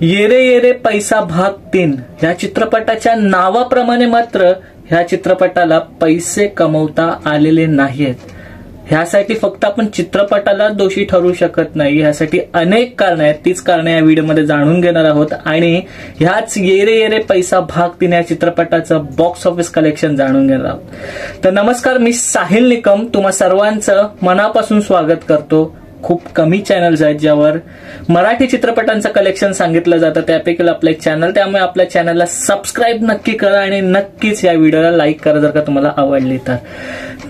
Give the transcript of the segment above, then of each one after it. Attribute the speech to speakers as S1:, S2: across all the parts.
S1: येरे येरे पैसा भाग 3 ह्या चित्रपटाच्या नावाप्रमाणे मात्र ह्या चित्रपटाला पैसे कमवता आलेले नाहीत। ह्यासाठी फक्त आपण चित्रपटाला दोषी ठरवू शकत नाही, ह्यासाठी अनेक कारणे आहेत। तीच कारणे या व्हिडिओमध्ये जाणून घेणार आहोत आणि ह्याच येरे येरे पैसा भाग 3 या चित्रपटाचं बॉक्स ऑफिस कलेक्शन जाणून घेणार आहोत। तर नमस्कार, मी साहिल निकम तुम्हा सर्वांचं मनापासून स्वागत करतो। खूप कमी चॅनल्स आहेत ज्यावर मराठी चित्रपटांचं कलेक्शन सांगितलं जातं, त्यापैकी आपलं एक चॅनल, त्यामुळे आपल्या चॅनलला सबस्क्राईब नक्की करा आणि नक्कीच या व्हिडिओला लाईक करा जर का तुम्हाला आवडली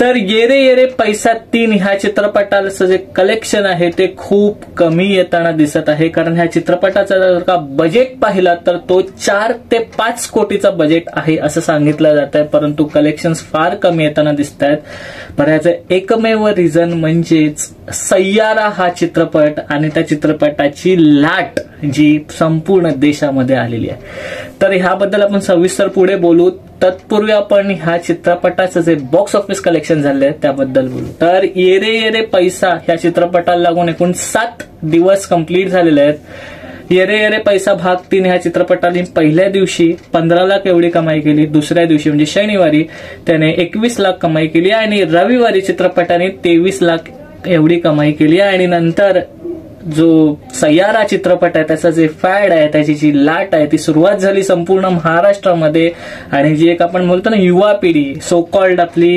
S1: तर येरे येरे पैसा 3 ह्या चित्रपटाचं जे कलेक्शन आहे ते खूप कमी येताना दिसत आहे। कारण ह्या चित्रपटाचा जर का बजेट पाहिला तर तो 4 ते 5 कोटीचा बजेट आहे असं सांगितलं जात आहे, परंतु कलेक्शन्स फार कमी येताना दिसत आहेत। पण याचं एकमेव रिझन म्हणजेच सय्यारा हा चित्रपट आणि त्या चित्रपटाची लाट जी संपूर्ण देशामध्ये आलेली आहे। तर ह्याबद्दल आपण सविस्तर पुढे बोलू, तत्पूर्वी आपण ह्या चित्रपटाचं जे बॉक्स ऑफिस कलेक्शन झालंय त्याबद्दल बोलू। तर येरे येरे पैसा ह्या चित्रपटाला लागून एकूण 7 दिवस कंप्लीट झालेले आहेत। येरे येरे पैसा भाग 3 ह्या चित्रपटाने पहिल्या दिवशी 15 लाख एवढी कमाई केली, दुसऱ्या दिवशी म्हणजे शनिवारी त्याने 21 लाख कमाई केली आणि रविवारी चित्रपटाने 23 लाख एवढी कमाई केली। आणि नंतर जो सय्यारा चित्रपट आहे त्याचा जे फॅड आहे, त्याची जी लाट आहे ती सुरुवात झाली संपूर्ण महाराष्ट्रामध्ये। आणि जी एक आपण बोलतो ना युवा पिढी, सो कॉल्ड आपली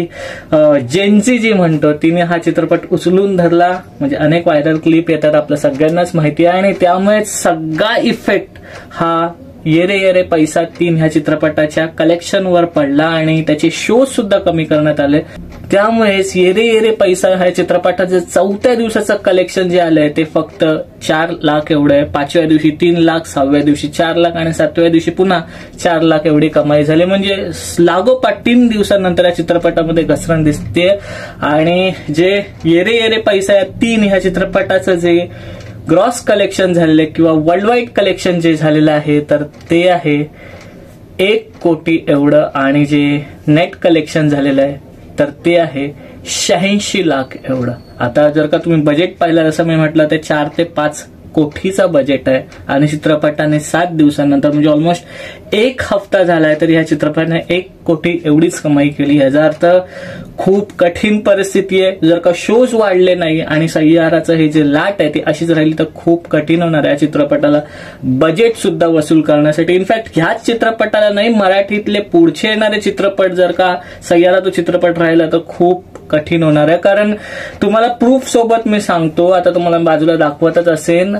S1: जेनझी जी म्हणतो, तिने हा चित्रपट उचलून धरला। म्हणजे अनेक व्हायरल क्लिप येतात, आपल्या सगळ्यांनाच माहिती आहे, आणि त्यामुळे सगळा इफेक्ट हा येरे येरे पैसा 3 ह्या चित्रपटाच्या कलेक्शनवर पडला आणि त्याचे शो सुद्धा कमी करण्यात आले। त्यामुळेच येरे येरे पैसा ह्या चित्रपटाचं 4थ्या दिवसाचं कलेक्शन जे आलंय ते फक्त 4 लाख एवढं आहे। 5व्या दिवशी 3 लाख, 6व्या दिवशी 4 लाख आणि 7व्या दिवशी पुन्हा 4 लाख एवढी कमाई झाली। म्हणजे लागोपाठ 3 दिवसानंतर या चित्रपटामध्ये घसरण दिसते। आणि जे येरे येरे पैसा या 3 ह्या चित्रपटाचं जे ग्रॉस कलेक्शन झालेले किंवा वर्ल्ड वाईड कलेक्शन जे झालेलं आहे तर ते आहे 1 कोटी एवढं, आणि जे नेट कलेक्शन झालेलं आहे तर ते आहे 86 लाख एवढं। आता जर का तुम्ही बजेट पाहिलं, जसं मी म्हटलं, ते 4 ते 5 कोटीचा बजेट आहे आणि चित्रपटाने 7 दिवसांनंतर म्हणजे ऑलमोस्ट 1 हफ्ता झालाय तरी ह्या चित्रपटाने 1 कोटी एवढीच कमाई केली। याचा अर्थ खूप कठीण परिस्थिती आहे। जर का शोज वाढले नाही आणि सय्याराचं हे जे लाट आहे ती अशीच राहिली तर खूप कठीण होणार आहे चित्रपटाला बजेट सुद्धा वसूल करण्यासाठी। इनफॅक्ट ह्याच चित्रपटाला नाही, मराठीतले पुढचे येणारे चित्रपट जर का सय्यारा तो चित्रपट राहिला तर खूप कठीण होणार आहे। कारण तुम्हाला प्रूफ सोबत मी सांगतो, आता तुम्हाला बाजूला दाखवतच असेल,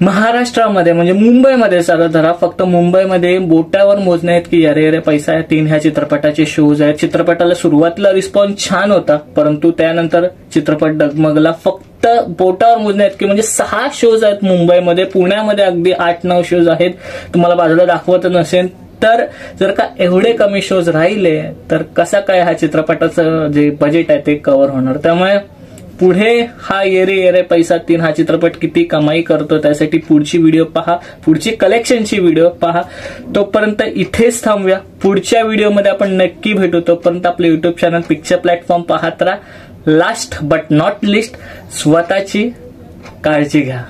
S1: महाराष्ट्रामध्ये म्हणजे मुंबईमध्ये साधा धरा, फक्त मुंबईमध्ये बोटावर मोजणे आहेत की येरे येरे पैसा 3 ह्या चित्रपटाचे शोज आहेत। चित्रपटाला सुरुवातीला रिस्पॉन्स छान होता, परंतु त्यानंतर चित्रपट डगमगला। फक्त बोटावर मोजणे आहेत की म्हणजे 6 शोज आहेत मुंबईमध्ये, पुण्यामध्ये अगदी 8-9 शोज आहेत, तुम्हाला बाजूला दाखवत नसेल तर। जर का एवढे कमी शोज राहिले तर कसा काय हा चित्रपटाचं जे बजेट आहे ते कव्हर होणार। त्यामुळे पुढे हा येरे येरे पैसा 3 हा चित्रपट किती कमाई करतो त्यासाठी पुढची व्हिडिओ पहा, पुढची कलेक्शनची व्हिडिओ पहा। तोपर्यंत इथेच थांबूया, पुढच्या व्हिडिओमध्ये आपण नक्की भेटू। तोपर्यंत आपले युट्यूब चॅनल पिक्चर प्लॅटफॉर्म पाहत राहा। लास्ट बट नॉट लिस्ट, स्वतःची काळजी घ्या।